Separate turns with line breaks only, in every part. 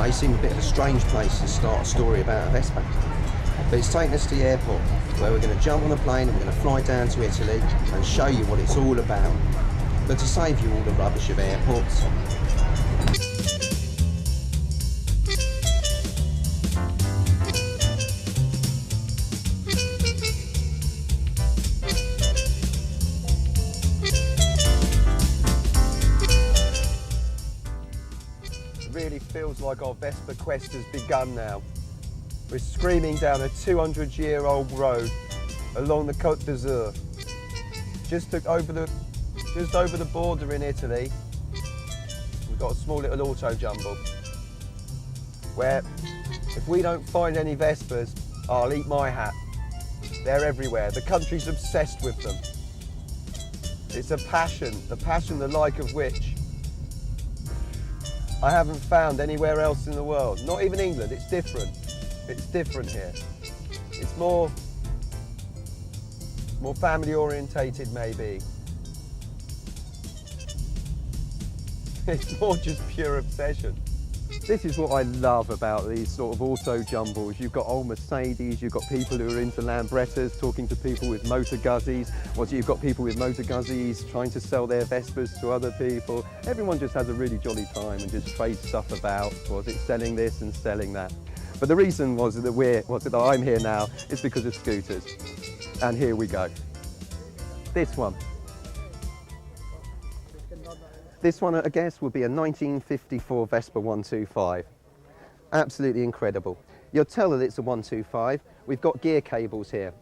May seem a bit of a strange place to start a story about a Vespa, but it's taken us to the airport where we're going to jump on a plane and we're going to fly down to Italy and show you what it's all about. But to save you all the rubbish of airports, really feels like our Vespa quest has begun now. We're screaming down a 200-year-old road along the Côte d'Azur. Just over the border in Italy, we've got a small little Auto Jumble where if we don't find any Vespas, I'll eat my hat. They're everywhere. The country's obsessed with them. It's a passion the like of which I haven't found anywhere else in the world. Not even England, it's different. It's different here. It's more family orientated maybe. It's more just pure obsession. This is what I love about these sort of auto jumbles. You've got old Mercedes, you've got people who are into Lambrettas talking to people with motor guzzis, or you've got people with motor guzzis trying to sell their Vespas to other people. Everyone just has a really jolly time and just trades stuff about, selling this and selling that. But the reason that I'm here now is because of scooters. And here we go. This one. This one, I guess, would be a 1954 Vespa 125. Absolutely incredible. You'll tell that it's a 125. We've got gear cables here.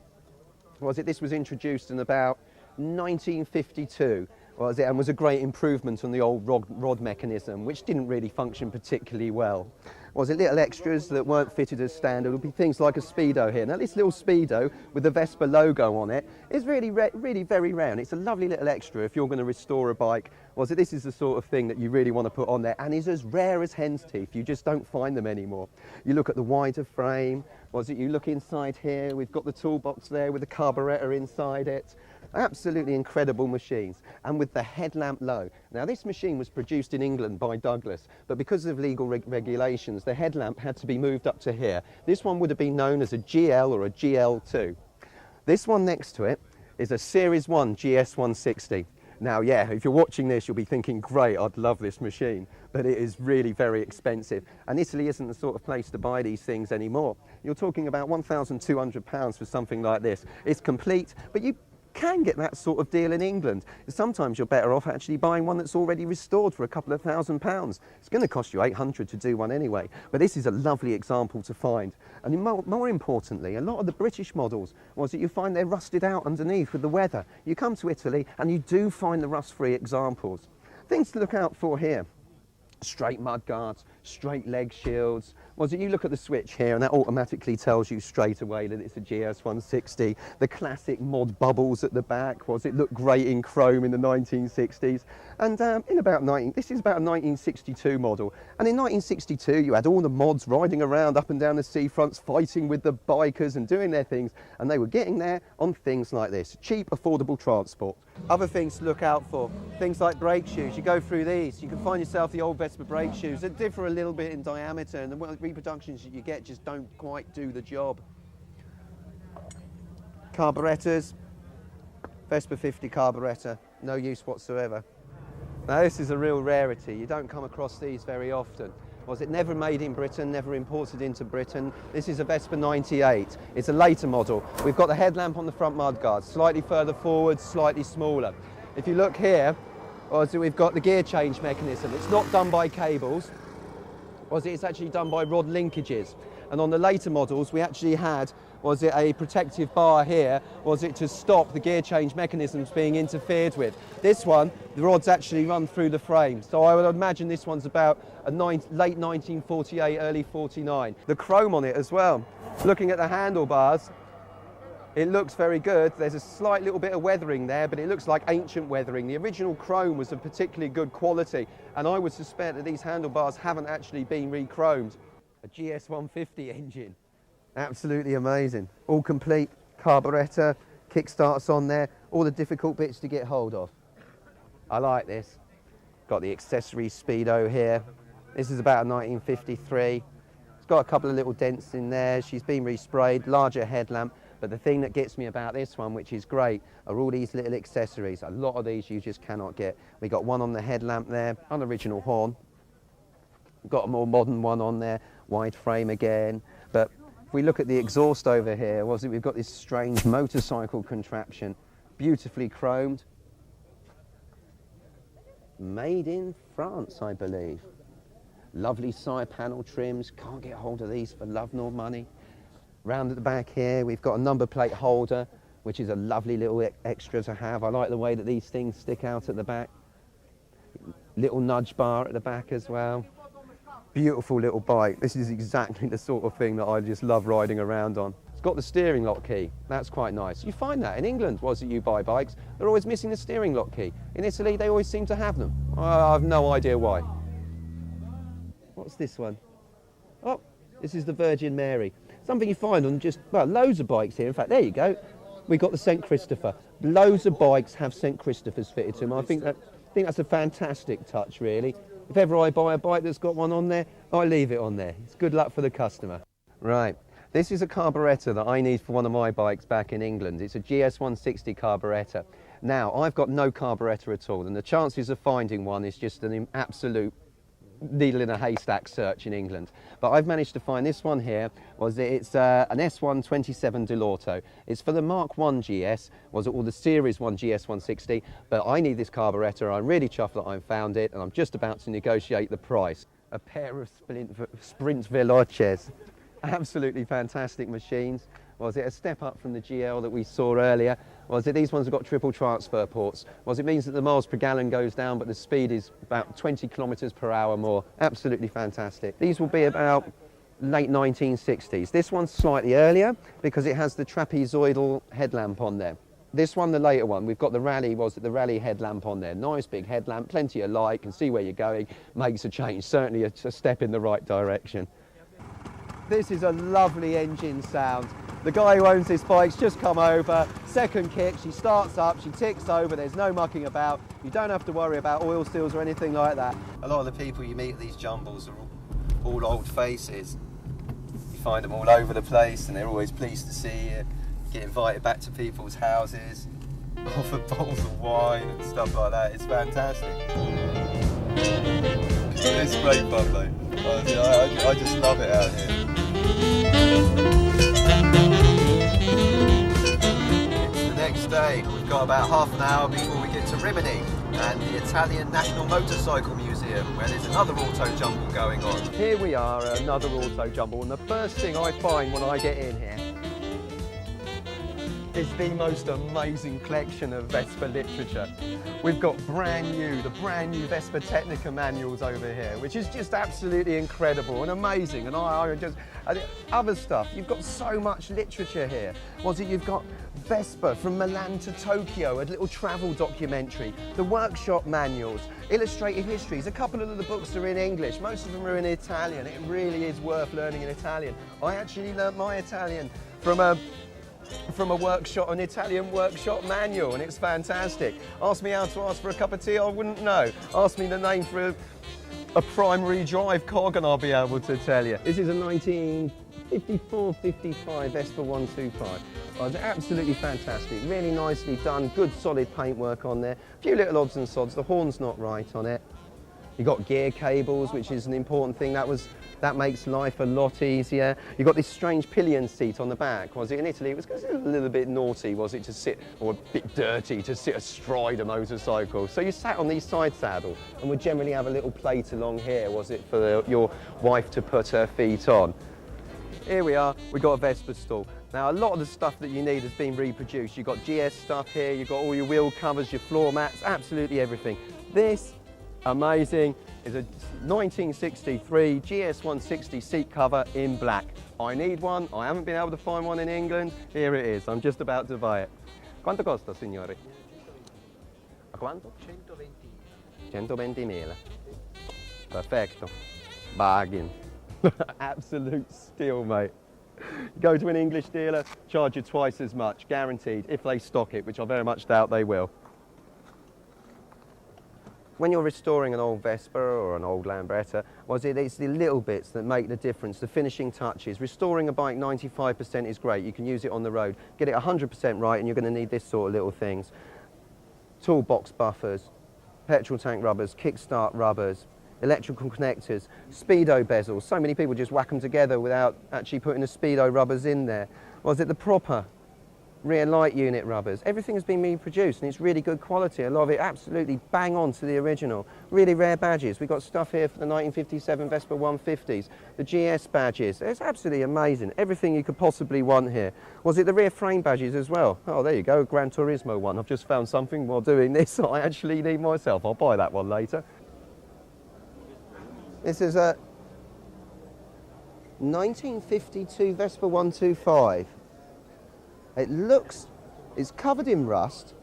This was introduced in about 1952. And was a great improvement on the old rod mechanism, which didn't really function particularly well. Little extras that weren't fitted as standard would be things like a Speedo here. Now this little Speedo with the Vespa logo on it is really very rare, and it's a lovely little extra if you're going to restore a bike. This is the sort of thing that you really want to put on there, and is as rare as hen's teeth. You just don't find them anymore. You look at the wider frame, you look inside here, we've got the toolbox there with the carburettor inside it. Absolutely incredible machines, and with the headlamp low. Now this machine was produced in England by Douglas, but because of legal regulations, the headlamp had to be moved up to here. This one would have been known as a GL or a GL2. This one next to it is a Series 1 GS160. Now, yeah, if you're watching this, you'll be thinking, great, I'd love this machine, but it is really very expensive. And Italy isn't the sort of place to buy these things anymore. You're talking about £1,200 for something like this. It's complete, but you can get that sort of deal in England. Sometimes you're better off actually buying one that's already restored for a couple of £1,000s. It's going to cost you £800 to do one anyway, but this is a lovely example to find. And more importantly, a lot of the British models you find they're rusted out underneath with the weather. You come to Italy and you do find the rust-free examples. Things to look out for here: straight mud guards, straight leg shields. You look at the switch here and that automatically tells you straight away that it's a GS160. The classic mod bubbles at the back, it looked great in chrome in the 1960s. And this is about a 1962 model. And in 1962 you had all the mods riding around up and down the seafronts, fighting with the bikers and doing their things. And they were getting there on things like this, cheap, affordable transport. Other things to look out for, things like brake shoes. You go through these, you can find yourself the old Vespa brake shoes that differ a little bit in diameter, and the reproductions that you get just don't quite do the job. Carburettors, Vespa 50 carburettor, no use whatsoever. Now this is a real rarity, you don't come across these very often. Never made in Britain, never imported into Britain. This is a Vespa 98. It's a later model. We've got the headlamp on the front mudguard, slightly further forward, slightly smaller. If you look here, we've got the gear change mechanism. It's not done by cables. It's actually done by rod linkages. And on the later models, we actually had a protective bar here, to stop the gear change mechanisms being interfered with. This one, the rods actually run through the frame. So I would imagine this one's about late 1948, early 49. The chrome on it as well. Looking at the handlebars, it looks very good. There's a slight little bit of weathering there, but it looks like ancient weathering. The original chrome was of particularly good quality, and I would suspect that these handlebars haven't actually been re-chromed. A GS150 engine. Absolutely amazing. All complete, carburettor, kickstarts on there, all the difficult bits to get hold of. I like this. Got the accessory Speedo here. This is about a 1953. It's got a couple of little dents in there. She's been resprayed, larger headlamp. But the thing that gets me about this one, which is great, are all these little accessories. A lot of these you just cannot get. We got one on the headlamp there, unoriginal horn. Got a more modern one on there, wide frame again. But if we look at the exhaust over here, we've got this strange motorcycle contraption, beautifully chromed. Made in France, I believe. Lovely side panel trims, can't get hold of these for love nor money. Round at the back here, we've got a number plate holder, which is a lovely little extra to have. I like the way that these things stick out at the back. Little nudge bar at the back as well. Beautiful little bike. This is exactly the sort of thing that I just love riding around on. It's got the steering lock key. That's quite nice. You find that in England, was it you buy bikes? They're always missing the steering lock key. In Italy, they always seem to have them. I have no idea why. What's this one? Oh, this is the Virgin Mary. Something you find on just, well, loads of bikes here. In fact, there you go. We got the St. Christopher. Loads of bikes have St. Christophers fitted to them. I think that's a fantastic touch, really. If ever I buy a bike that's got one on there, I leave it on there. It's good luck for the customer. Right, this is a carburettor that I need for one of my bikes back in England. It's a GS160 carburettor. Now, I've got no carburettor at all, and the chances of finding one is just an absolute needle in a haystack search in England. But I've managed to find this one here. It's an S127 Dell'Auto. It's for the Mark 1 GS, or the Series 1 GS160, but I need this carburettor. I'm really chuffed that I've found it, and I'm just about to negotiate the price. A pair of Sprint Veloces. Absolutely fantastic machines. Was it a step up from the GL that we saw earlier? Was it these ones have got triple transfer ports? Was it means that the miles per gallon goes down, but the speed is about 20 kilometers per hour more? Absolutely fantastic. These will be about late 1960s. This one's slightly earlier because it has the trapezoidal headlamp on there. This one, the later one, we've got the rally headlamp on there. Nice big headlamp, plenty of light, can see where you're going, makes a change, certainly a step in the right direction. This is a lovely engine sound. The guy who owns this bike's just come over, second kick, she starts up, she ticks over, there's no mucking about. You don't have to worry about oil spills or anything like that. A lot of the people you meet at these jumbles are all old faces. You find them all over the place and they're always pleased to see you. Get invited back to people's houses, offer bottles of wine and stuff like that. It's fantastic. It's great fun though. I just love it out here. It's the next day. We've got about half an hour before we get to Rimini and the Italian National Motorcycle Museum, where there's another auto jumble going on. Here we are at another auto jumble, and the first thing I find when I get in here is the most amazing collection of Vespa literature. We've got the brand new Vespa Technica manuals over here, which is just absolutely incredible and amazing. And other stuff, you've got so much literature here. You've got Vespa from Milan to Tokyo, a little travel documentary, the workshop manuals, illustrated histories. A couple of the books are in English, most of them are in Italian. It really is worth learning in Italian. I actually learnt my Italian from an Italian workshop manual, and it's fantastic. Ask me how to ask for a cup of tea, I wouldn't know. Ask me the name for a primary drive cog and I'll be able to tell you. This is a 1954-55 Vespa 125. It's absolutely fantastic, really nicely done, good solid paintwork on there. A few little odds and sods, the horn's not right on it. You've got gear cables, which is an important thing. That makes life a lot easier. You've got this strange pillion seat on the back. Was it in Italy? It was a little bit naughty, was it, to sit, or a bit dirty, to sit astride a motorcycle. So you sat on these side saddles and would generally have a little plate along here, was it, for your wife to put her feet on. Here we are, we've got a Vespa stall. Now, a lot of the stuff that you need has been reproduced. You've got GS stuff here, you've got all your wheel covers, your floor mats, absolutely everything. This, amazing, is a 1963 GS160 seat cover in black. I need one. I haven't been able to find one in England. Here it is. I'm just about to buy it. Quanto costa, signori? A quanto? 120.000. Perfetto. Bargain. Absolute steal, mate. Go to an English dealer, charge you twice as much, guaranteed, if they stock it, which I very much doubt they will. When you're restoring an old Vespa or an old Lambretta, it's the little bits that make the difference, the finishing touches. Restoring a bike 95% is great. You can use it on the road. Get it 100% right and you're going to need this sort of little things. Toolbox buffers, petrol tank rubbers, kickstart rubbers, electrical connectors, speedo bezels. So many people just whack them together without actually putting the speedo rubbers in there. The proper rear light unit rubbers? Everything has been reproduced and it's really good quality. A lot of it absolutely bang on to the original. Really rare badges. We've got stuff here for the 1957 Vespa 150s, the GS badges. It's absolutely amazing. Everything you could possibly want here. The rear frame badges as well? Oh, there you go, Gran Turismo one. I've just found something while doing this I actually need myself. I'll buy that one later. This is a 1952 Vespa 125. It's covered in rust,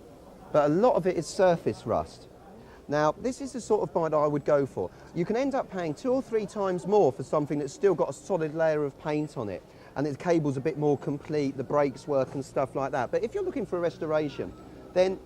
but a lot of it is surface rust. Now, this is the sort of bike that I would go for. You can end up paying 2 or 3 times more for something that's still got a solid layer of paint on it, and the cable's a bit more complete, the brakes work and stuff like that. But if you're looking for a restoration, then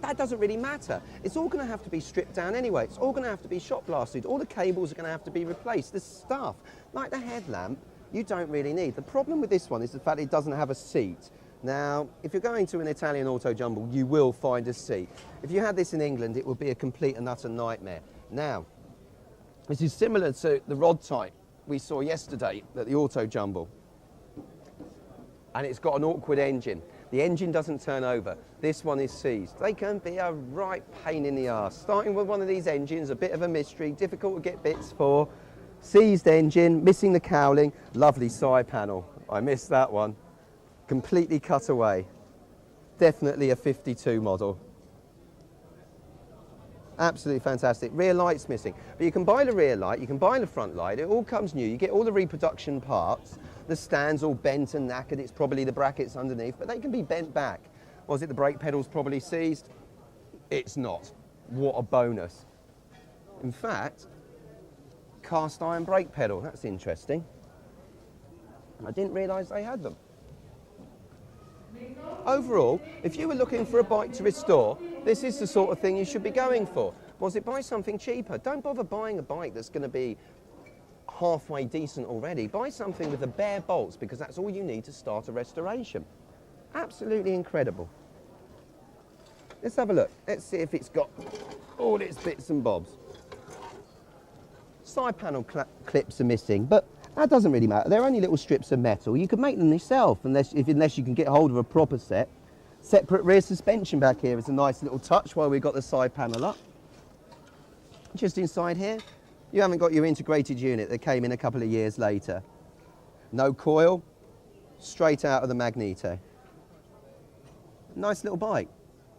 that doesn't really matter. It's all going to have to be stripped down anyway. It's all going to have to be shot blasted. All the cables are going to have to be replaced. The stuff, like the headlamp, you don't really need. The problem with this one is the fact it doesn't have a seat. Now, if you're going to an Italian Auto Jumble, you will find a seat. If you had this in England, it would be a complete and utter nightmare. Now, this is similar to the rod type we saw yesterday at the Auto Jumble. And it's got an awkward engine. The engine doesn't turn over. This one is seized. They can be a right pain in the arse. Starting with one of these engines, a bit of a mystery, difficult to get bits for. Seized engine, missing the cowling, lovely side panel. I missed that one. Completely cut away. Definitely a 52 model. Absolutely fantastic. Rear light's missing. But you can buy the rear light, you can buy the front light, it all comes new. You get all the reproduction parts. The stand's all bent and knackered, it's probably the brackets underneath, but they can be bent back. The brake pedal's probably seized? It's not. What a bonus. In fact, cast iron brake pedal, that's interesting. I didn't realise they had them. Overall, if you were looking for a bike to restore, this is the sort of thing you should be going for. Buy something cheaper. Don't bother buying a bike that's going to be halfway decent already. Buy something with the bare bolts because that's all you need to start a restoration. Absolutely incredible. Let's have a look. Let's see if it's got all its bits and bobs. Side panel clips are missing, but that doesn't really matter. They're only little strips of metal. You can make them yourself unless you can get hold of a proper set. Separate rear suspension back here is a nice little touch while we've got the side panel up. Just inside here, you haven't got your integrated unit that came in a couple of years later. No coil, straight out of the Magneto. Nice little bike.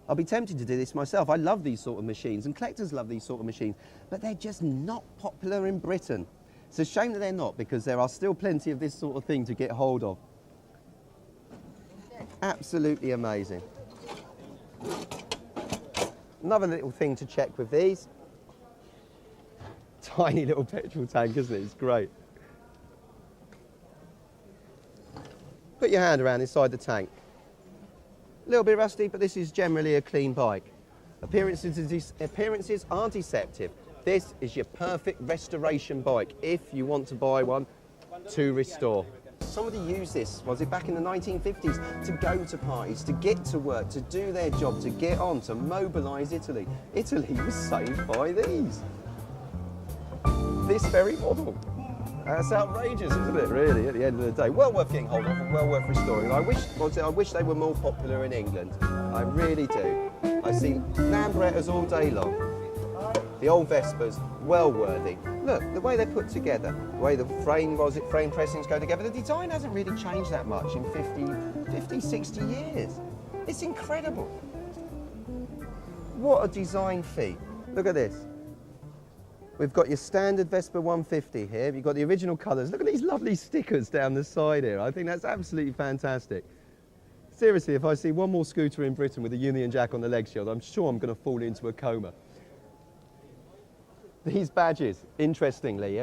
I'll be tempted to do this myself. I love these sort of machines and collectors love these sort of machines, but they're just not popular in Britain. It's a shame that they're not because there are still plenty of this sort of thing to get hold of. Absolutely amazing. Another little thing to check with these. Tiny little petrol tank, isn't it? It's great. Put your hand around inside the tank. A little bit rusty, but this is generally a clean bike. Appearances are deceptive. This is your perfect restoration bike if you want to buy one to restore. Somebody used this, back in the 1950s, to go to parties, to get to work, to do their job, to get on, to mobilise Italy. Italy was saved by these. This very model. That's outrageous, isn't it, really, at the end of the day? Well worth getting hold of and well worth restoring. I wish they were more popular in England. I really do. I see Lambrettas all day long. The old Vespas, well worthy. Look, the way they're put together, the way the frame pressings go together, the design hasn't really changed that much in 50, 60 years. It's incredible. What a design feat. Look at this. We've got your standard Vespa 150 here. You've got the original colours. Look at these lovely stickers down the side here. I think that's absolutely fantastic. Seriously, if I see one more scooter in Britain with a Union Jack on the leg shield, I'm sure I'm going to fall into a coma. These badges, interestingly,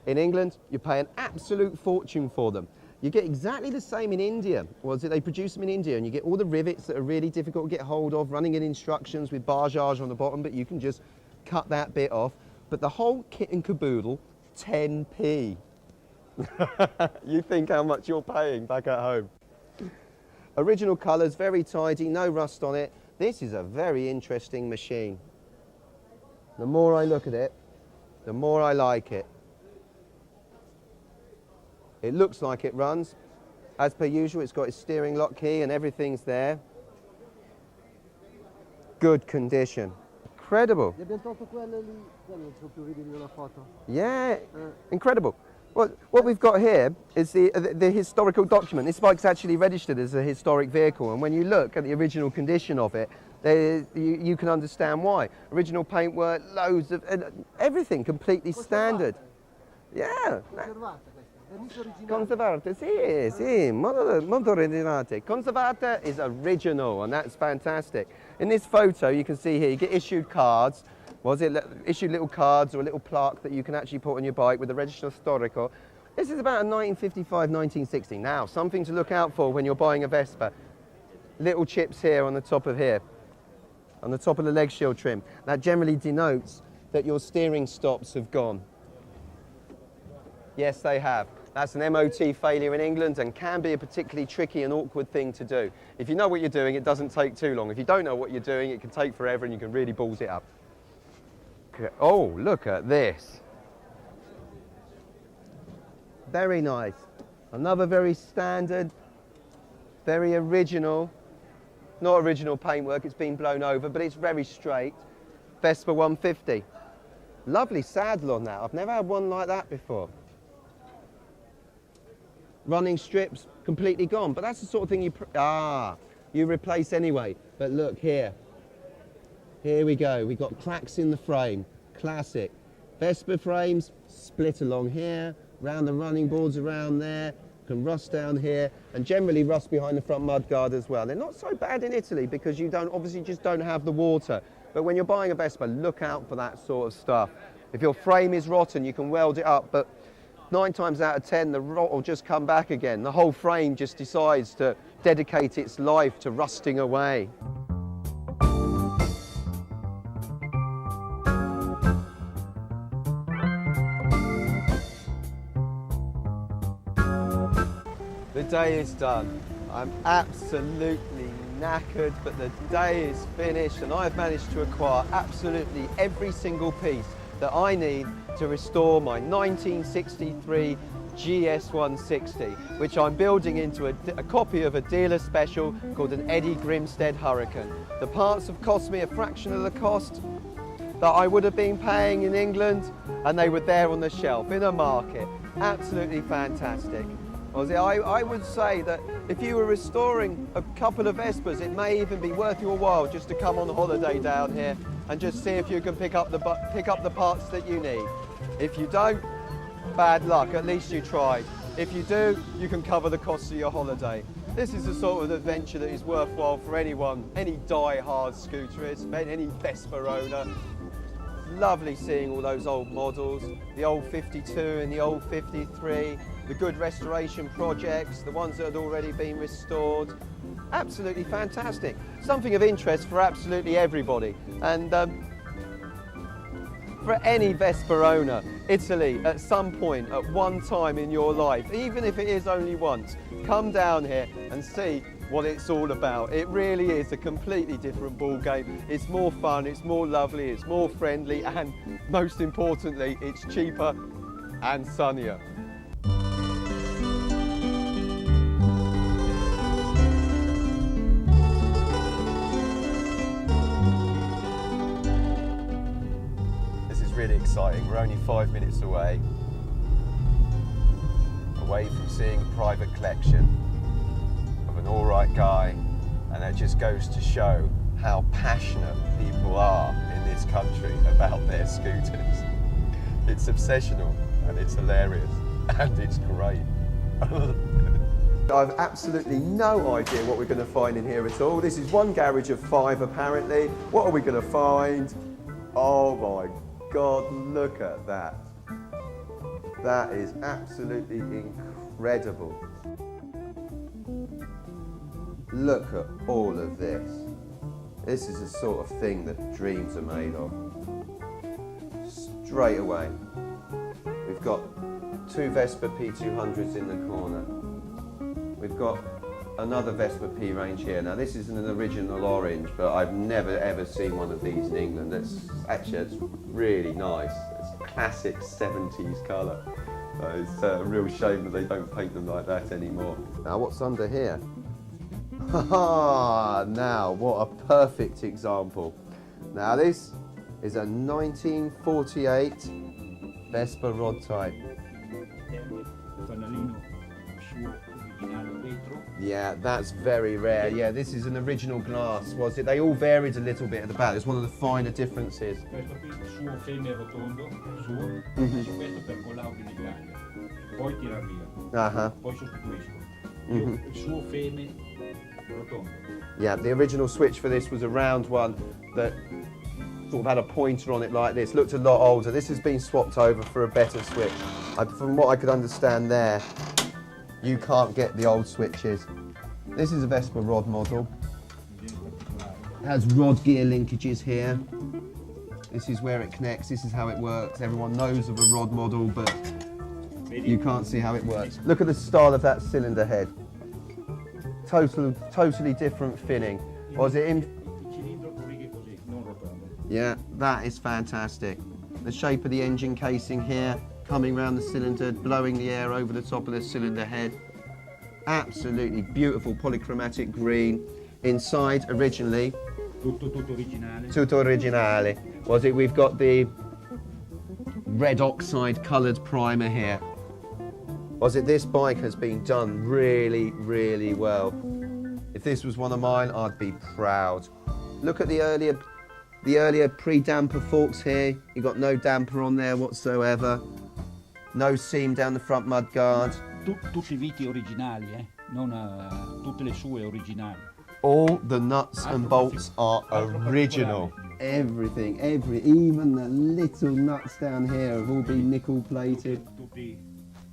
in England, you pay an absolute fortune for them. You get exactly the same in India. Was it? They produce them in India, and you get all the rivets that are really difficult to get hold of, running in instructions with barrage on the bottom, but you can just cut that bit off. But the whole kit and caboodle, 10p. You think how much you're paying back at home. Original colours, very tidy, no rust on it. This is a very interesting machine. The more I look at it, the more I like it. It looks like it runs. As per usual, it's got its steering lock key and everything's there. Good condition. Incredible. Yeah, incredible. What we've got here is the historical document. This bike's actually registered as a historic vehicle, and when you look at the original condition of it, you can understand why. Original paintwork, loads of everything completely standard. Yeah. Conservate, sì, molto originate. Conservate is original, and that's fantastic. In this photo, you can see here, you get issued cards. Issued little cards or a little plaque that you can actually put on your bike with the Registro Storico. This is about a 1955, 1960. Now, something to look out for when you're buying a Vespa. Little chips here on the top of here, on the top of the leg shield trim. That generally denotes that your steering stops have gone. Yes, they have. That's an MOT failure in England and can be a particularly tricky and awkward thing to do. If you know what you're doing, it doesn't take too long. If you don't know what you're doing, it can take forever and you can really balls it up. Oh, look at this. Very nice. Another very standard, very original, not original paintwork, it's been blown over, but it's very straight. Vespa 150. Lovely saddle on that. I've never had one like that before. Running strips completely gone, but that's the sort of thing you replace anyway. But look here. Here we go. We've got cracks in the frame. Classic. Vespa frames split along here, round the running boards around there, can rust down here, and generally rust behind the front mudguard as well. They're not so bad in Italy because you obviously just don't have the water. But when you're buying a Vespa, look out for that sort of stuff. If your frame is rotten, you can weld it up, but 9 times out of 10, the rot will just come back again. The whole frame just decides to dedicate its life to rusting away. The day is done. I'm absolutely knackered, but the day is finished and I've managed to acquire absolutely every single piece that I need to restore my 1963 GS160, which I'm building into a copy of a dealer special called an Eddie Grimstead Hurricane. The parts have cost me a fraction of the cost that I would have been paying in England, and they were there on the shelf in a market. Absolutely fantastic. I would say that if you were restoring a couple of Vespas, it may even be worth your while just to come on holiday down here and just see if you can pick up the parts that you need. If you don't, bad luck, at least you tried. If you do, you can cover the costs of your holiday. This is the sort of adventure that is worthwhile for anyone, any die-hard scooterist, any Vespa owner. Lovely seeing all those old models, the old 52 and the old 53, the good restoration projects, the ones that had already been restored. Absolutely fantastic. Something of interest for absolutely everybody. And for any Vespa owner, Italy at some point, at one time in your life, even if it is only once, come down here and see what it's all about. It really is a completely different ball game. It's more fun, it's more lovely, it's more friendly, and most importantly, it's cheaper and sunnier. This is really exciting. We're only 5 minutes away from seeing a private collection of an alright guy, and that just goes to show how passionate people are in this country about their scooters. It's obsessional and it's hilarious and it's great. I've absolutely no idea what we're going to find in here at all. This is one garage of 5 apparently. What are we going to find? Oh my God, look at that. That is absolutely incredible. Look at all of this. This is the sort of thing that dreams are made of. Straight away. We've got two Vespa P200s in the corner. We've got another Vespa P range here. Now this isn't an original orange, but I've never ever seen one of these in England. It's really nice. It's a classic 70s colour. It's a real shame that they don't paint them like that anymore. Now what's under here? Haha! Now what a perfect example. Now this is a 1948 Vespa rod type. Yeah, that's very rare. Yeah, this is an original glass, was it? They all varied a little bit at the back. It's one of the finer differences.
Questo qui, suo feme rotondo, suo, questo per collaudo in Italia. Poi tira via, poi sostituisco. Il suo feme rotondo.
Yeah, the original switch for this was a round one that sort of had a pointer on it like this. Looked a lot older. This has been swapped over for a better switch. From what I could understand there, you can't get the old switches. This is a Vespa rod model. It has rod gear linkages here. This is where it connects. This is how it works. Everyone knows of a rod model, but you can't see how it works. Look at the style of that cylinder head. Totally different finning. Was it in? Yeah, that is fantastic. The shape of the engine casing here, coming round the cylinder, blowing the air over the top of the cylinder head. Absolutely beautiful polychromatic green. Inside, originally,
Tutto originale.
Tutto originale. Was it? We've got the red oxide coloured primer here. Was it? This bike has been done really, really well. If this was one of mine, I'd be proud. Look at the earlier pre-damper forks here. You've got no damper on there whatsoever. No seam down the front mudguard.
Tutti i viti originali, non tutte le sue originali.
All the nuts and bolts are original. Everything, even the little nuts down here have all been nickel plated.
Tutti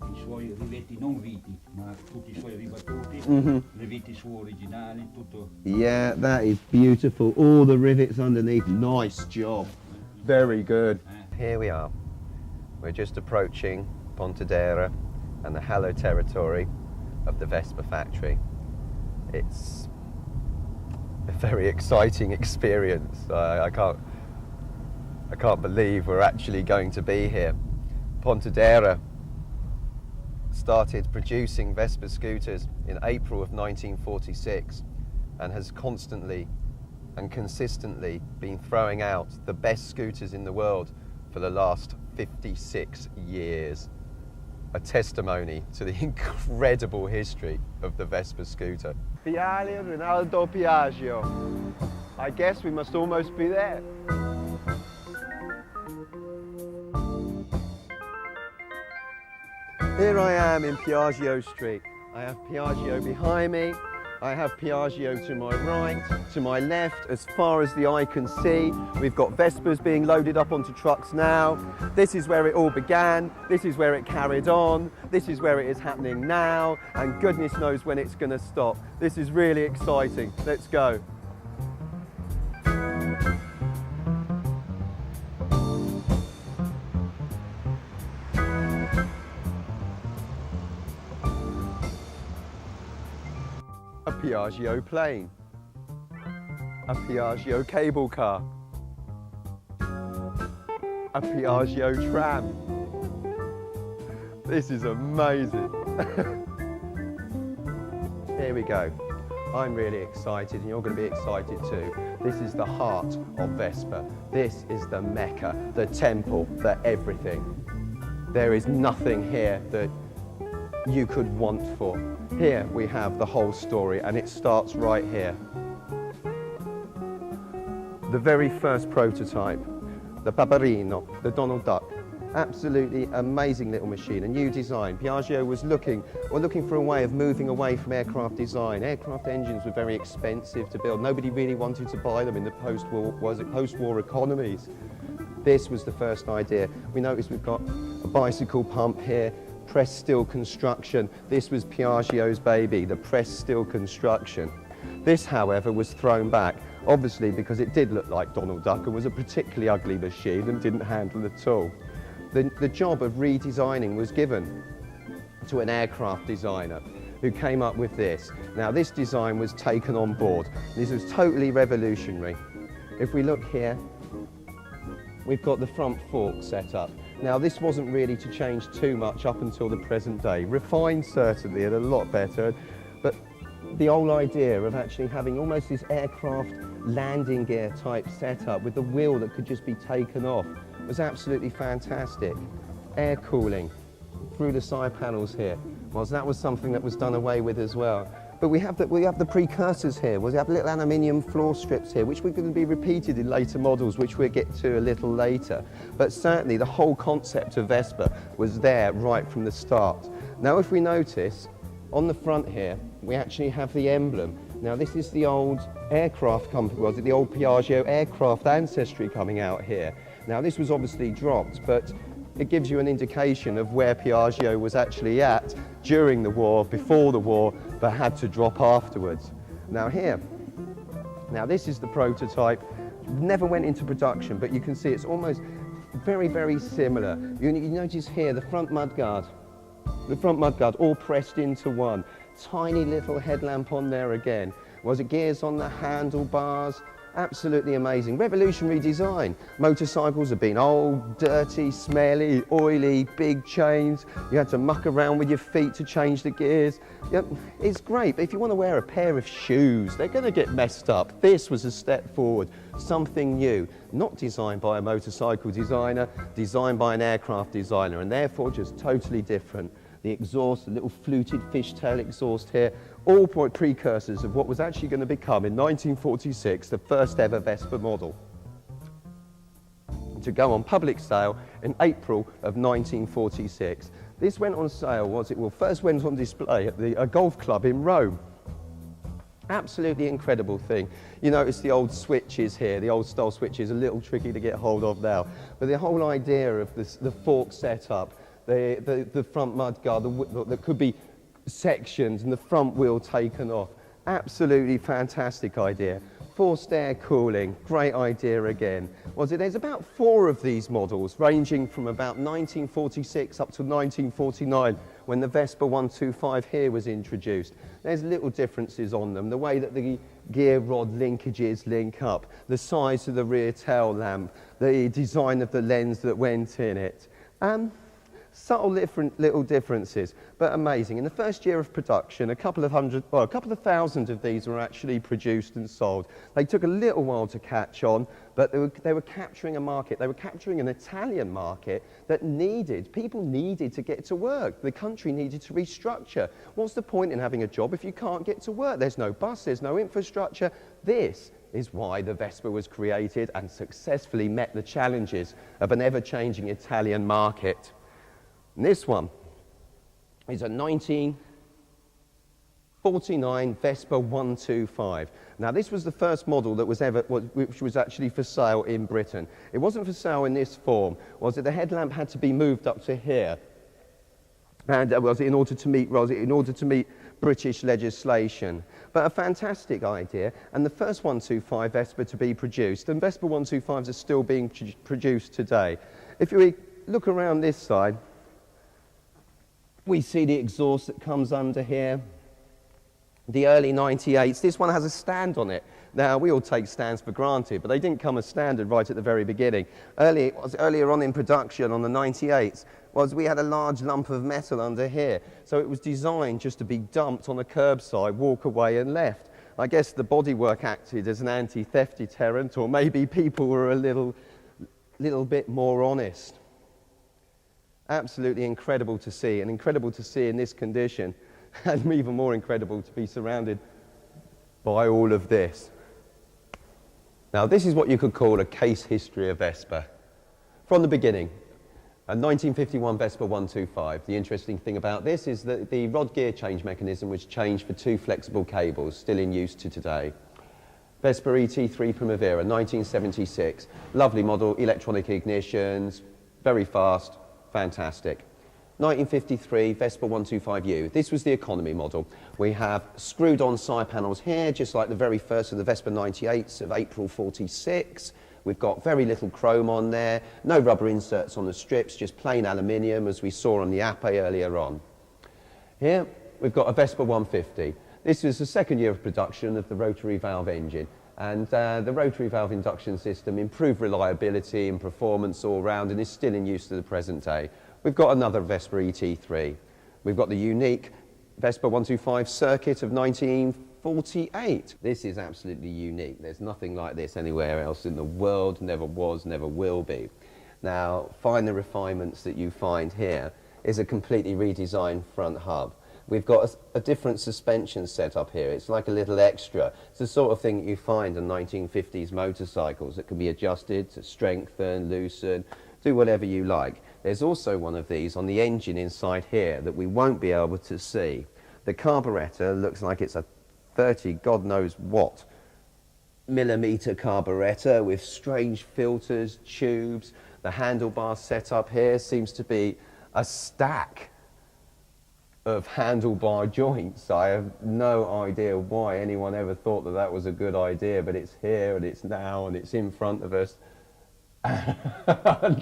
i suoi rivetti, non viti, ma tutti i suoi ribattuti, le viti sue originali, tutto.
Yeah, that is beautiful. All the rivets underneath, nice job. Very good. Here we are. We're just approaching Pontedera and the hallowed territory of the Vespa factory. It's a very exciting experience. I can't believe we're actually going to be here. Pontedera started producing Vespa scooters in April of 1946 and has constantly and consistently been throwing out the best scooters in the world for the last 56 years. A testimony to the incredible history of the Vespa scooter. Piale Rinaldo Piaggio. I guess we must almost be there. Here I am in Piaggio Street. I have Piaggio behind me. I have Piaggio to my right, to my left, as far as the eye can see. We've got Vespas being loaded up onto trucks now. This is where it all began. This is where it carried on. This is where it is happening now. And goodness knows when it's going to stop. This is really exciting. Let's go. A Piaggio plane, a Piaggio cable car, a Piaggio tram. This is amazing. Here we go. I'm really excited and you're going to be excited too. This is the heart of Vespa. This is the Mecca, the temple, the everything. There is nothing here that you could want for. Here we have the whole story and it starts right here. The very first prototype, the Paperino, the Donald Duck. Absolutely amazing little machine, a new design. Piaggio was looking for a way of moving away from aircraft design. Aircraft engines were very expensive to build. Nobody really wanted to buy them in the post-war economies. This was the first idea. We notice we've got a bicycle pump here, pressed steel construction. This was Piaggio's baby, the pressed steel construction. This, however, was thrown back, obviously because it did look like Donald Duck and was a particularly ugly machine and didn't handle at all. The job of redesigning was given to an aircraft designer who came up with this. Now, this design was taken on board. This was totally revolutionary. If we look here, we've got the front fork set up. Now, this wasn't really to change too much up until the present day. Refined, certainly, and a lot better. But the whole idea of actually having almost this aircraft landing gear type setup with the wheel that could just be taken off was absolutely fantastic. Air cooling through the side panels here. Well, that was something that was done away with as well. But we have the precursors here. We have little aluminium floor strips here, which we're going to be repeated in later models, which we'll get to a little later. But certainly the whole concept of Vespa was there right from the start. Now, if we notice, on the front here, we actually have the emblem. Now, this is the old aircraft company, was it the old Piaggio aircraft ancestry coming out here. Now, this was obviously dropped, but it gives you an indication of where Piaggio was actually at during the war, before the war, but had to drop afterwards. Now here, now this is the prototype, never went into production, but you can see it's almost very, very similar. You notice here the front mudguard all pressed into one. Tiny little headlamp on there again. Was it gears on the handlebars? Absolutely amazing. Revolutionary design. Motorcycles have been old, dirty, smelly, oily, big chains. You had to muck around with your feet to change the gears. Yep, it's great, but if you want to wear a pair of shoes, they're going to get messed up. This was a step forward, something new, not designed by a motorcycle designer, designed by an aircraft designer, and therefore just totally different. The exhaust, the little fluted fishtail exhaust here, all precursors of what was actually going to become, in 1946, the first ever Vespa model to go on public sale in April of 1946. This went on sale, first went on display at a golf club in Rome. Absolutely incredible thing. You notice the old switches here, the old style switches, a little tricky to get hold of now. But the whole idea of the fork setup, the front mudguard that could be sections and the front wheel taken off. Absolutely fantastic idea. Forced air cooling, great idea again. There's about 4 of these models ranging from about 1946 up to 1949 when the Vespa 125 here was introduced. There's little differences on them, the way that the gear rod linkages link up, the size of the rear tail lamp, the design of the lens that went in it. Subtle little differences, but amazing. In the first year of production, a couple of thousand of these were actually produced and sold. They took a little while to catch on, but they were capturing a market. They were capturing an Italian market that people needed to get to work. The country needed to restructure. What's the point in having a job if you can't get to work? There's no bus, there's no infrastructure. This is why the Vespa was created and successfully met the challenges of an ever-changing Italian market. And this one is a 1949 Vespa 125. Now, this was the first model that which was actually for sale in Britain. It wasn't for sale in this form. The headlamp had to be moved up to here, and in order to meet British legislation. But a fantastic idea, and the first 125 Vespa to be produced, and Vespa 125s are still being produced today. If we look around this side, we see the exhaust that comes under here. The early 98s, this one has a stand on it. Now, we all take stands for granted, but they didn't come as standard right at the very beginning. Earlier on in production, on the 98s, we had a large lump of metal under here. So it was designed just to be dumped on a curbside, walk away and left. I guess the bodywork acted as an anti-theft deterrent, or maybe people were a little bit more honest. Absolutely incredible to see, and incredible to see in this condition, and even more incredible to be surrounded by all of this. Now, this is what you could call a case history of Vespa. From the beginning, a 1951 Vespa 125. The interesting thing about this is that the rod gear change mechanism was changed for 2 flexible cables, still in use to today. Vespa ET3 Primavera, 1976. Lovely model, electronic ignitions, very fast. Fantastic. 1953 Vespa 125U. This was the economy model. We have screwed on side panels here, just like the very first of the Vespa 98s of April 46. We've got very little chrome on there, no rubber inserts on the strips, just plain aluminium as we saw on the Ape earlier on. Here we've got a Vespa 150. This is the second year of production of the rotary valve engine, and the rotary valve induction system improved reliability and performance all round and is still in use to the present day. We've got another Vespa ET3. We've got the unique Vespa 125 circuit of 1948. This is absolutely unique. There's nothing like this anywhere else in the world, never was, never will be. Now, find the refinements that you find here is a completely redesigned front hub. We've got a different suspension setup here. It's like a little extra. It's the sort of thing that you find on 1950s motorcycles that can be adjusted to strengthen, loosen, do whatever you like. There's also one of these on the engine inside here that we won't be able to see. The carburettor looks like it's a 30 God knows what millimeter carburettor with strange filters, tubes. The handlebar setup here seems to be a stack of handlebar joints. I have no idea why anyone ever thought that that was a good idea, but it's here and it's now and it's in front of us.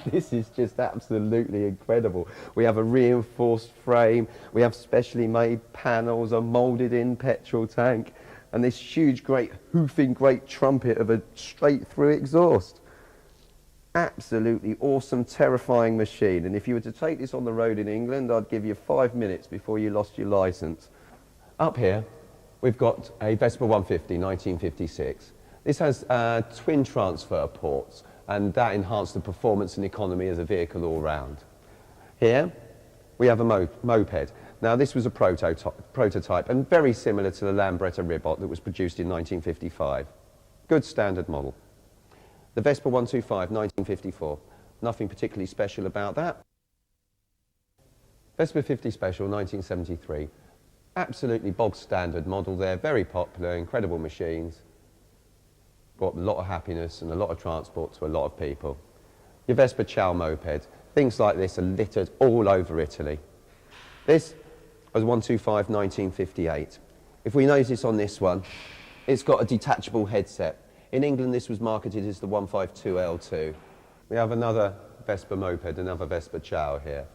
This is just absolutely incredible. We have a reinforced frame, we have specially made panels, a moulded in petrol tank, and this huge great hoofing great trumpet of a straight through exhaust. Absolutely awesome, terrifying machine, and if you were to take this on the road in England, I'd give you 5 minutes before you lost your licence. Up here we've got a Vespa 150 1956. This has twin transfer ports, and that enhanced the performance and economy of the vehicle all round. Here we have a moped. Now this was a prototype and very similar to the Lambretta Ribot that was produced in 1955. Good standard model. The Vespa 125 1954, nothing particularly special about that. Vespa 50 Special 1973, absolutely bog standard model there, very popular, incredible machines. Brought a lot of happiness and a lot of transport to a lot of people. Your Vespa Ciao moped, things like this are littered all over Italy. This was 125 1958. If we notice on this one, it's got a detachable headset. In England this was marketed as the 152L2. We have another Vespa moped, another Vespa Ciao here.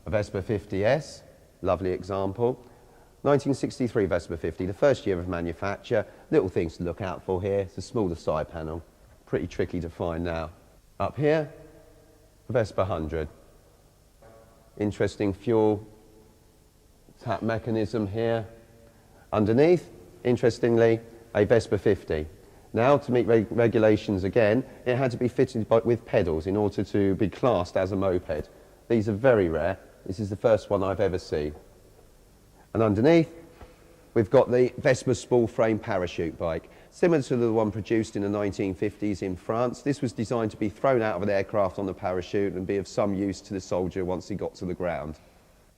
A Vespa 50S, lovely example. 1963 Vespa 50, the first year of manufacture. Little things to look out for here. It's a smaller side panel. Pretty tricky to find now. Up here, a Vespa 100. Interesting fuel tap mechanism here. Underneath, interestingly, a Vespa 50. Now, to meet regulations again, it had to be fitted with pedals in order to be classed as a moped. These are very rare. This is the first one I've ever seen. And underneath, we've got the Vespa spool frame parachute bike, similar to the one produced in the 1950s in France. This was designed to be thrown out of an aircraft on the parachute and be of some use to the soldier once he got to the ground.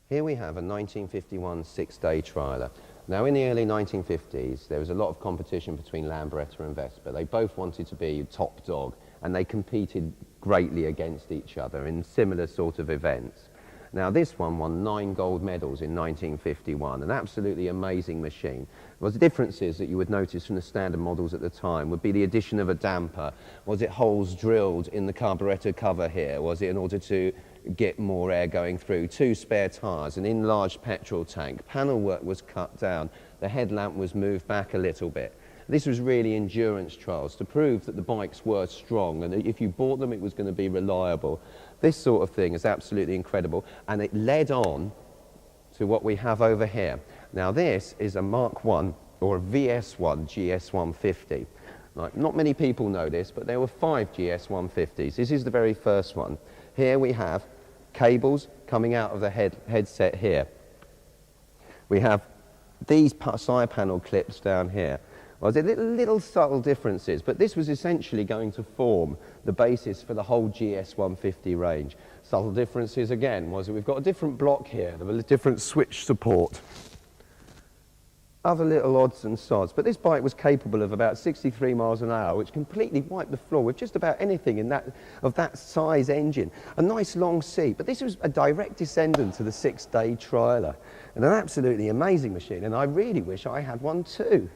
Here we have a 1951 six-day trialer. Now, in the early 1950s, there was a lot of competition between Lambretta and Vespa. They both wanted to be top dog, and they competed greatly against each other in similar sort of events. Now, this one won 9 gold medals in 1951, an absolutely amazing machine. Well, the differences that you would notice from the standard models at the time would be the addition of a damper. Was it holes drilled in the carburettor cover here? Was it in order to get more air going through? 2 spare tyres, an enlarged petrol tank, panel work was cut down, the headlamp was moved back a little bit. This was really endurance trials to prove that the bikes were strong and that if you bought them it was going to be reliable. This sort of thing is absolutely incredible, and it led on to what we have over here. Now this is a Mark 1 or a VS1 GS150. Like, not many people know this, but there were 5 GS150s. This is the very first one. Here we have cables coming out of the headset here. We have these side panel clips down here. Well, there's little subtle differences, but this was essentially going to form the basis for the whole GS150 range. Subtle differences again was that we've got a different block here, a different switch support. other little odds and sods. But this bike was capable of about 63 miles an hour, which completely wiped the floor with just about anything of that size engine. A nice long seat, but this was a direct descendant to the 6-day trialer. And an absolutely amazing machine, and I really wish I had one too.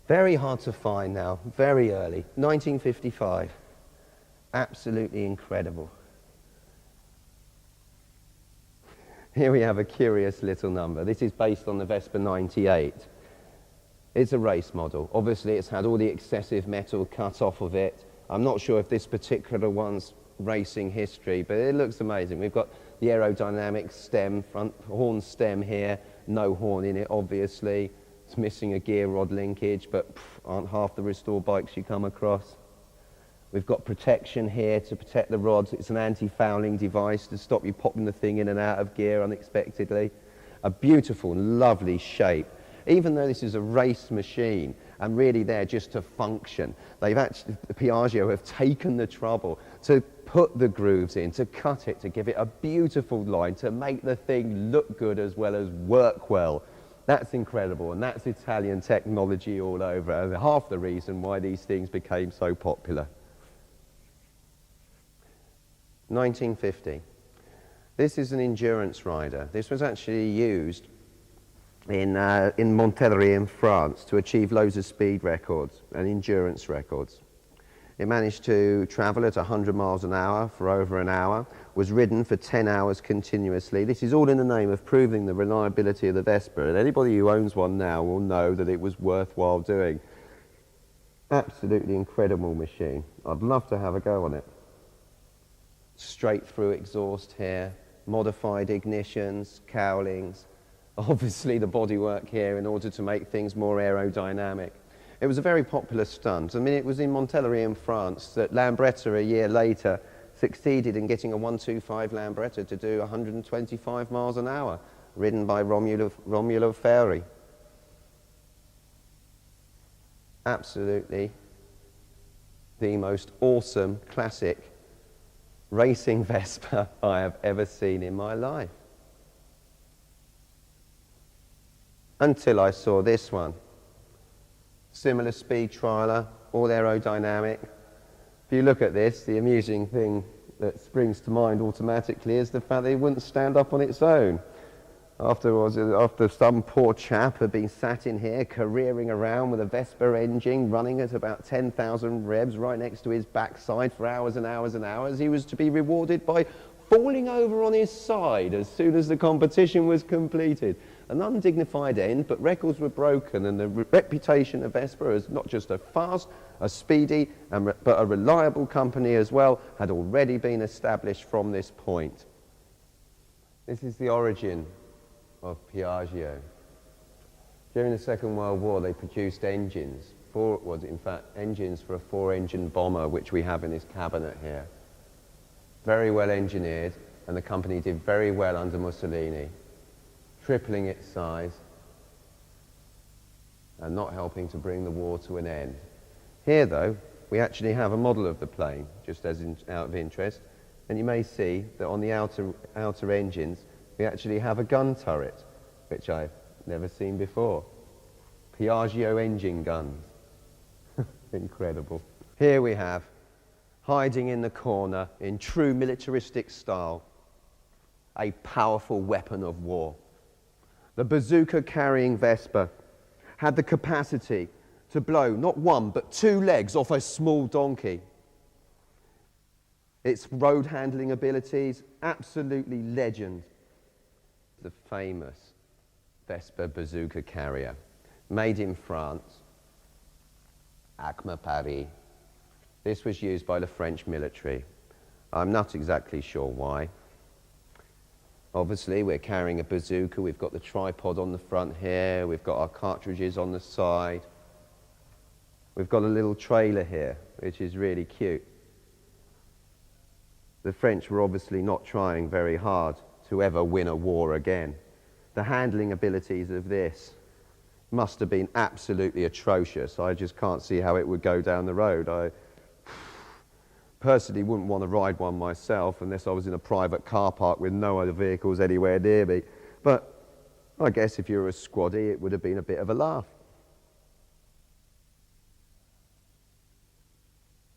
Very hard to find now, very early, 1955. Absolutely incredible. Here we have a curious little number. This is based on the Vespa 98. It's a race model. Obviously, it's had all the excessive metal cut off of it. I'm not sure if this particular one's racing history, but it looks amazing. We've got the aerodynamic stem, front horn stem here, no horn in it, obviously. It's missing a gear rod linkage, but aren't half the restore bikes you come across. We've got protection here to protect the rods. It's an anti-fouling device to stop you popping the thing in and out of gear unexpectedly. A beautiful, lovely shape. Even though this is a race machine and really there just to function, they've actually, Piaggio have taken the trouble to put the grooves in, to cut it, to give it a beautiful line, to make the thing look good as well as work well. That's incredible, and that's Italian technology all over, and half the reason why these things became so popular. 1950. This is an endurance rider. This was actually used in Montellerie in France to achieve loads of speed records and endurance records. It managed to travel at 100 miles an hour for over an hour, was ridden for 10 hours continuously. This is all in the name of proving the reliability of the Vespa, and anybody who owns one now will know that it was worthwhile doing. Absolutely incredible machine. I'd love to have a go on it. Straight through exhaust here, modified ignitions, cowlings, obviously the bodywork here in order to make things more aerodynamic. It was a very popular stunt. I mean, it was in Montellerie in France that Lambretta a year later succeeded in getting a 125 Lambretta to do 125 miles an hour, ridden by Romulo Ferri. Absolutely the most awesome classic racing Vespa I have ever seen in my life. Until I saw this one. Similar speed trialer, all aerodynamic. If you look at this, the amusing thing that springs to mind automatically is the fact that it wouldn't stand up on its own. After some poor chap had been sat in here careering around with a Vespa engine running at about 10,000 revs right next to his backside for hours and hours and hours, he was to be rewarded by falling over on his side as soon as the competition was completed. An undignified end, but records were broken, and the reputation of Vespa as not just a fast, a speedy, but a reliable company as well had already been established from this point. This is the origin of Piaggio. During the Second World War, they produced engines. Engines for a 4-engine bomber, which we have in this cabinet here. Very well engineered, and the company did very well under Mussolini, tripling its size and not helping to bring the war to an end. Here, though, we actually have a model of the plane, just out of interest, and you may see that on the outer engines, we actually have a gun turret, which I've never seen before. Piaggio engine guns. Incredible. Here we have, hiding in the corner in true militaristic style, a powerful weapon of war. The bazooka-carrying Vespa had the capacity to blow not one but 2 legs off a small donkey. Its road handling abilities, absolutely legend. The famous Vespa bazooka carrier, made in France, Acme Paris. This was used by the French military. I'm not exactly sure why. Obviously, we're carrying a bazooka. We've got the tripod on the front here. We've got our cartridges on the side. We've got a little trailer here, which is really cute. The French were obviously not trying very hard to ever win a war again. The handling abilities of this must have been absolutely atrocious. I just can't see how it would go down the road. I personally wouldn't want to ride one myself unless I was in a private car park with no other vehicles anywhere near me. But I guess if you were a squaddy, it would have been a bit of a laugh.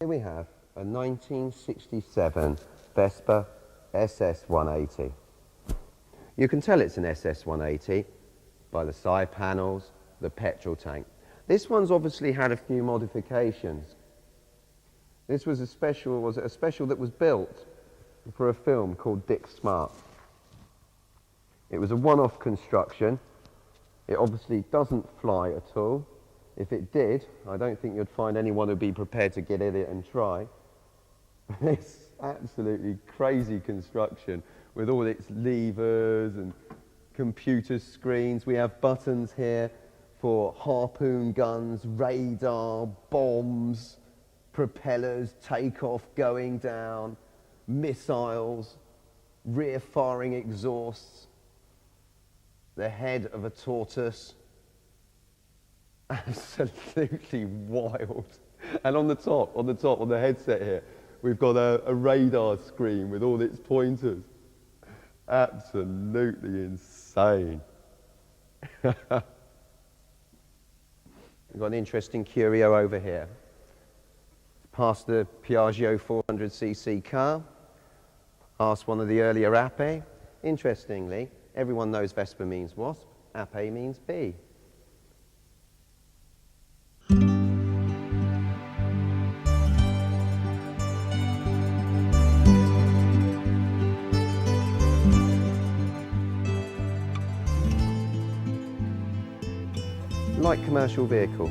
Here we have a 1967 Vespa SS 180. You can tell it's an SS 180 by the side panels, the petrol tank. This one's obviously had a few modifications. This was a special that was built for a film called Dick Smart. It was a one-off construction. It obviously doesn't fly at all. If it did, I don't think you'd find anyone who'd be prepared to get in it and try. It's absolutely crazy construction with all its levers and computer screens. We have buttons here for harpoon guns, radar, bombs, propellers, takeoff, going down, missiles, rear firing exhausts, the head of a tortoise. Absolutely wild. And on the top, on the headset here, we've got a radar screen with all its pointers. Absolutely insane. We've got an interesting curio over here. Past the Piaggio 400cc car, past one of the earlier Ape. Interestingly, everyone knows Vespa means wasp, Ape means bee. Light commercial vehicle.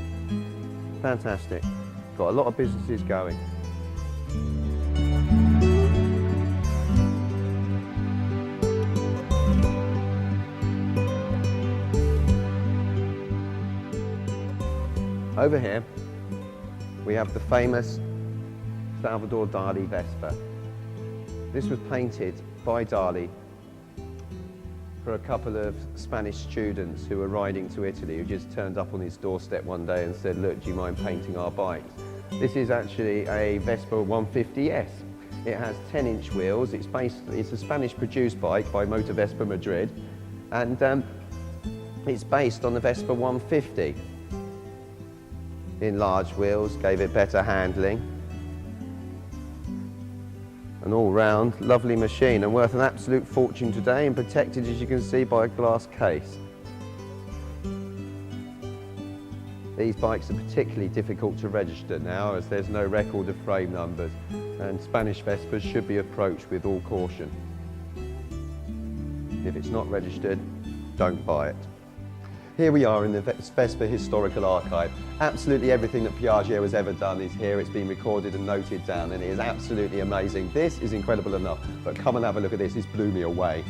Fantastic. Got a lot of businesses going. Over here, we have the famous Salvador Dali Vespa. This was painted by Dali for a couple of Spanish students who were riding to Italy, who just turned up on his doorstep one day and said, look, do you mind painting our bikes? This is actually a Vespa 150S. It has 10-inch wheels. It's a Spanish-produced bike by Motor Vespa Madrid, and it's based on the Vespa 150. Enlarged wheels, gave it better handling. An all-round lovely machine and worth an absolute fortune today, and protected, as you can see, by a glass case. These bikes are particularly difficult to register now, as there's no record of frame numbers, and Spanish Vespas should be approached with all caution. If it's not registered, don't buy it. Here we are in the Vespa Historical Archive. Absolutely everything that Piaggio has ever done is here. It's been recorded and noted down, and it is absolutely amazing. This is incredible enough, but come and have a look at this. This blew me away.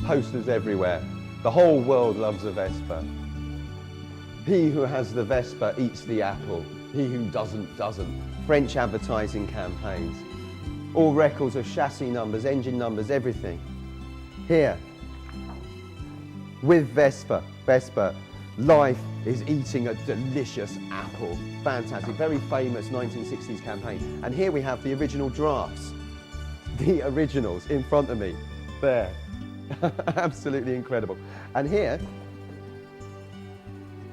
Posters everywhere. The whole world loves a Vespa. He who has the Vespa eats the apple. He who doesn't, doesn't. French advertising campaigns. All records of chassis numbers, engine numbers, everything. Here, with Vespa, life is eating a delicious apple. Fantastic, very famous 1960s campaign. And here we have the original drafts, the originals in front of me, there. Absolutely incredible. And here,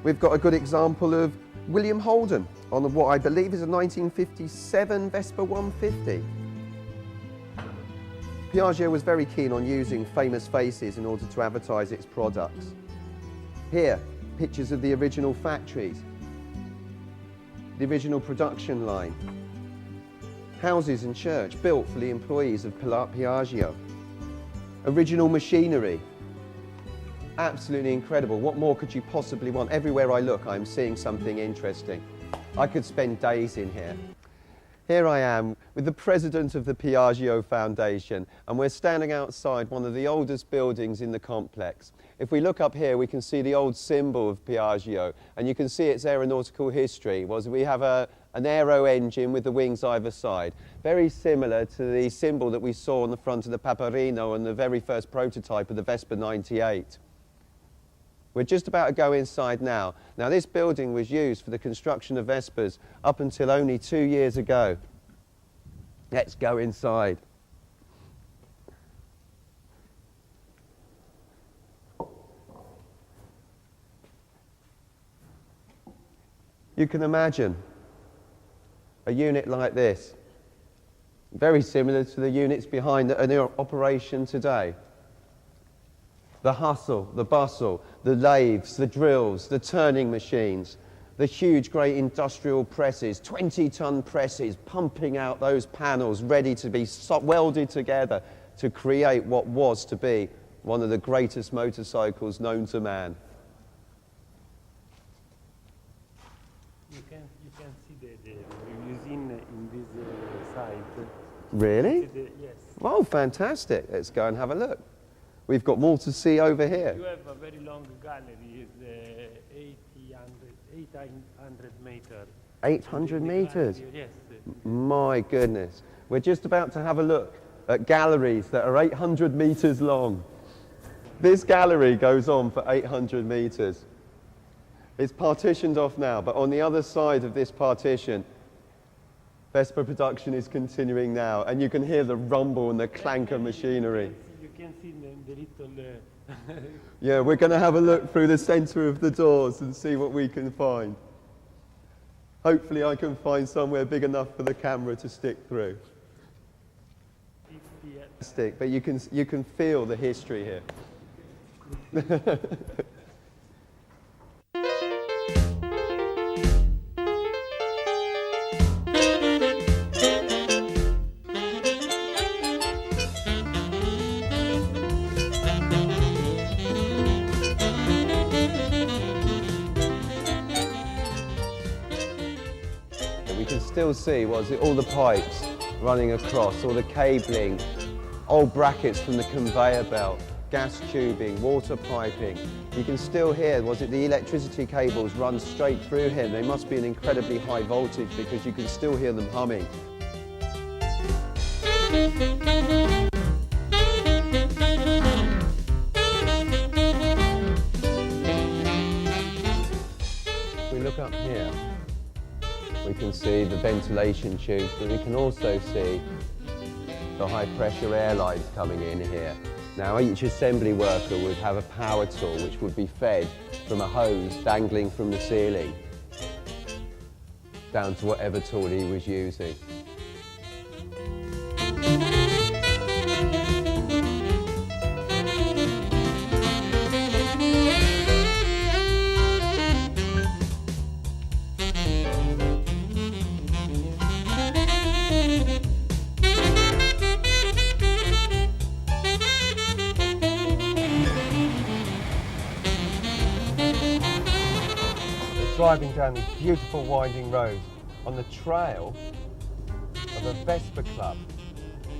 we've got a good example of William Holden on what I believe is a 1957 Vespa 150. Piaggio was very keen on using famous faces in order to advertise its products. Here, pictures of the original factories, the original production line, houses and church built for the employees of Piaggio, original machinery. Absolutely incredible. What more could you possibly want? Everywhere I look, I'm seeing something interesting. I could spend days in here. Here I am with the president of the Piaggio Foundation, and we're standing outside one of the oldest buildings in the complex. If we look up here, we can see the old symbol of Piaggio, and you can see its aeronautical history. We have an aero engine with the wings either side, very similar to the symbol that we saw on the front of the Paperino and the very first prototype of the Vespa 98. We're just about to go inside now. Now, this building was used for the construction of Vespas up until only 2 years ago. Let's go inside. You can imagine a unit like this, very similar to the units behind that are in operation today. The hustle, the bustle, the lathes, the drills, the turning machines, the huge great industrial presses, 20-ton presses pumping out those panels ready to be welded together to create what was to be one of the greatest motorcycles known to man.
You can see the museum in this site.
Really?
Yes.
Oh, fantastic. Let's go and have a look. We've got more to see over here.
You have a very long gallery, it's 800 meters.
800 meters?
Yes.
My goodness. We're just about to have a look at galleries that are 800 meters long. This gallery goes on for 800 meters. It's partitioned off now, but on the other side of this partition, Vespa production is continuing now, and you can hear the rumble and the clank of machinery.
You can see the little...
Yeah, we're going to have a look through the center of the doors and see what we can find. Hopefully I can find somewhere big enough for the camera to stick through. But you can feel the history here. We can still see all the pipes running across, all the cabling, old brackets from the conveyor belt, gas tubing, water piping. You can still hear, the electricity cables run straight through here. They must be an incredibly high voltage because you can still hear them humming. If we look up here, we can see the ventilation tubes, but we can also see the high pressure air lines coming in here. Now each assembly worker would have a power tool which would be fed from a hose dangling from the ceiling down to whatever tool he was using. Driving down these beautiful winding roads on the trail of a Vespa club.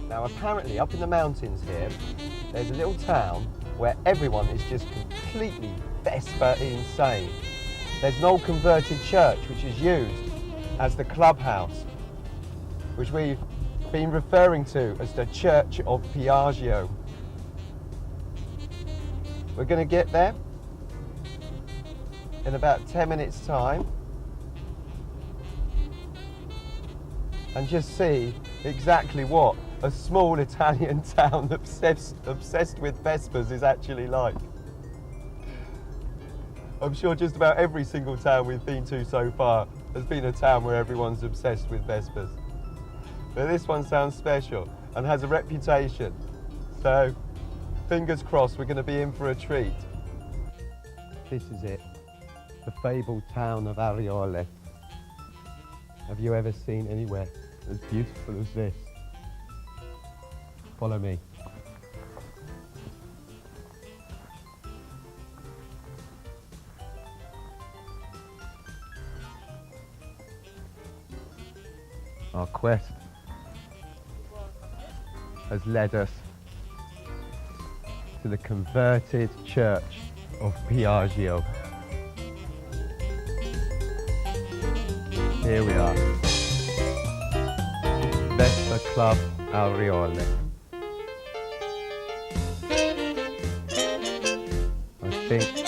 Now apparently up in the mountains here, there's a little town where everyone is just completely Vespa insane. There's an old converted church which is used as the clubhouse, which we've been referring to as the Church of Piaggio. We're going to get there in about 10 minutes time and just see exactly what a small Italian town obsessed with Vespas is actually like. I'm sure just about every single town we've been to so far has been a town where everyone's obsessed with Vespas. But this one sounds special and has a reputation. So fingers crossed we're going to be in for a treat. This is it. The fabled town of Ariole. Have you ever seen anywhere as beautiful as this? Follow me. Our quest has led us to the converted church of Piaggio. Here we are, Vespa Club Ariole. I think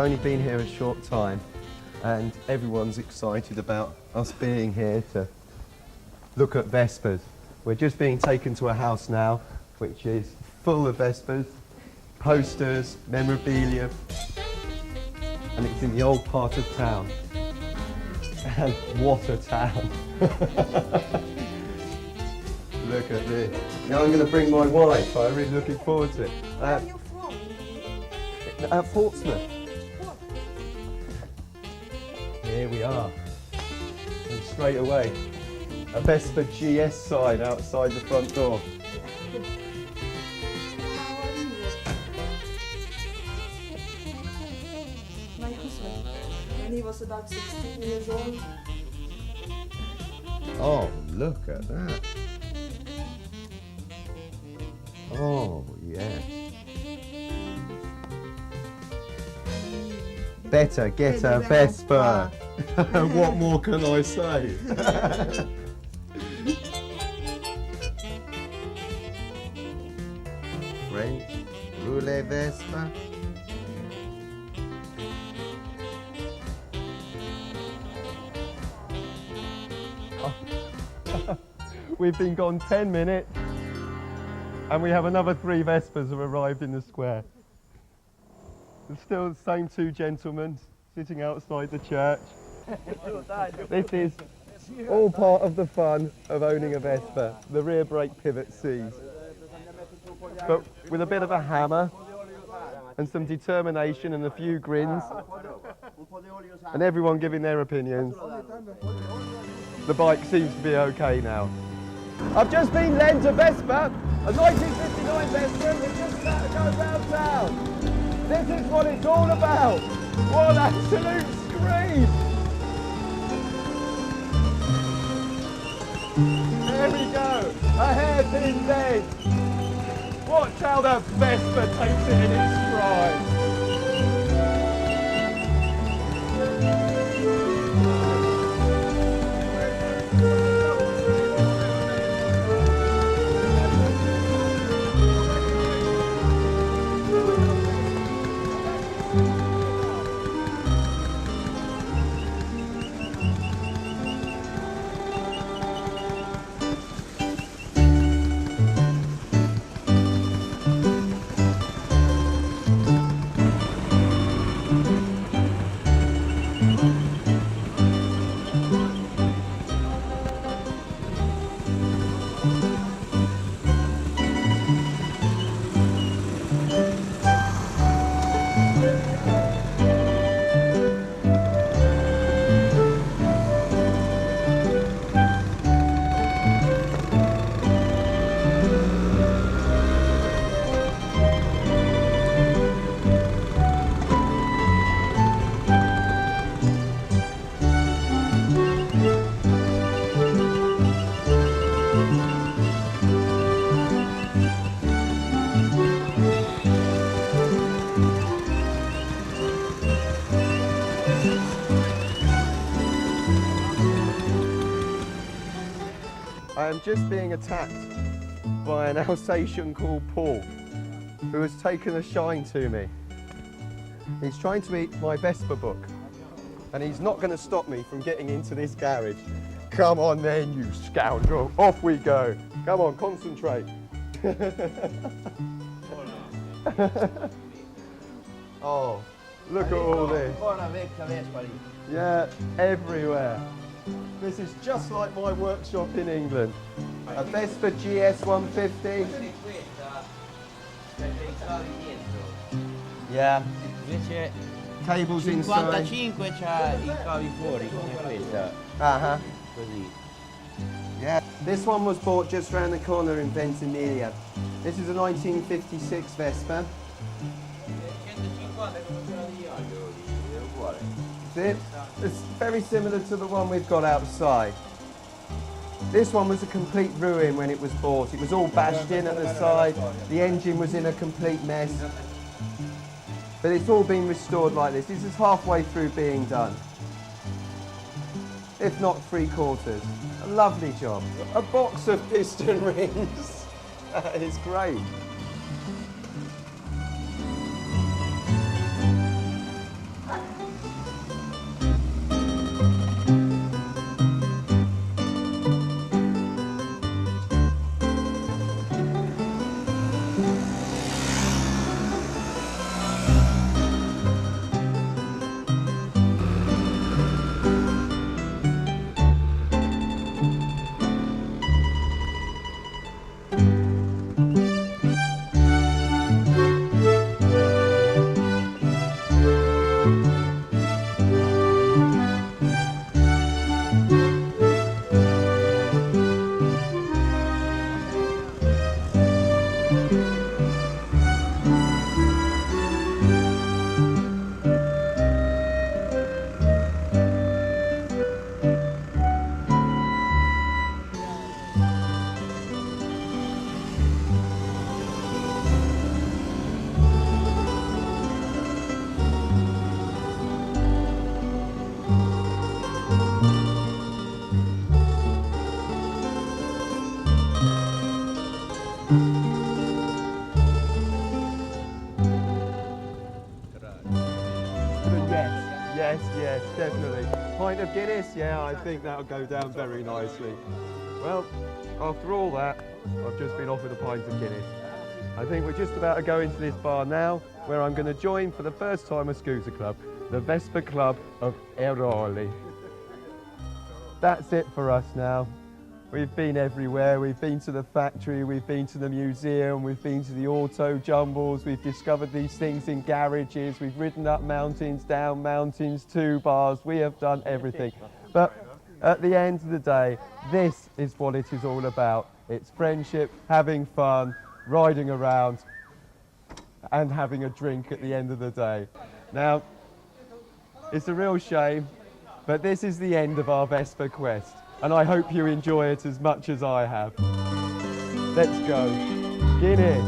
only been here a short time and everyone's excited about us being here to look at Vespas. We're just being taken to a house now which is full of Vespas, posters, memorabilia, and it's in the old part of town. And what a town! Look at this. Now I'm going to bring my wife. I'm really looking forward to it.
Where are you from?
Portsmouth. Here we are. And straight away, a Vespa GS sign outside the front door.
How are you? My husband, when he was about 16 years old.
Oh, look at that. Oh, yes. Better get a Vespa. What more can I say? French roulette Vespa. We've been gone 10 minutes and we have another 3 Vespas have arrived in the square. There's still the same 2 gentlemen sitting outside the church. This is all part of the fun of owning a Vespa. The rear brake pivot sees. But with a bit of a hammer and some determination and a few grins and everyone giving their opinions, the bike seems to be okay now. I've just been lent a Vespa, a 1959 Vespa, and we're just about to go round town. This is what it's all about. What an absolute scream! There we go, a hairpin bend. Watch how that Vespa takes it in its stride. I am just being attacked by an Alsatian called Paul, who has taken a shine to me. He's trying to eat my Vespa book, and he's not going to stop me from getting into this garage. Come on then, you scoundrel. Off we go. Come on, concentrate. Oh, look at all this. Yeah, everywhere. This is just like my workshop in England. A Vespa GS 150. Yeah.
Invece
Cables inside.
55 c'ha i cavi fuori come questa.
Uh-huh.
Così.
Yeah. This one was bought just round the corner in Ventimiglia. This is a 1956 Vespa.
150 come quella di oggi, è uguale.
That's it. It's very similar to the one we've got outside. This one was a complete ruin when it was bought. It was all bashed in at the side. The engine was in a complete mess. But it's all been restored like this. This is halfway through being done. If not 3/4. A lovely job. A box of piston rings. That is great.
pint of Guinness? Yeah, I think that'll go down very nicely. Well, after all that, I've just been offered a pint of Guinness. I think we're just about to go into this bar now, where I'm going to join for the first time a scooter club, the Vespa Club of Eroli. That's it for us now. We've been everywhere. We've been to the factory, we've been to the museum, we've been to the Auto Jumbles, we've discovered these things in garages, we've ridden up mountains, down mountains, to bars, we have done everything. But at the end of the day, this is what it is all about. It's friendship, having fun, riding around, and having a drink at the end of the day. Now, it's a real shame, but this is the end of our Vespa quest. And I hope you enjoy it as much as I have. Let's go. Guinness.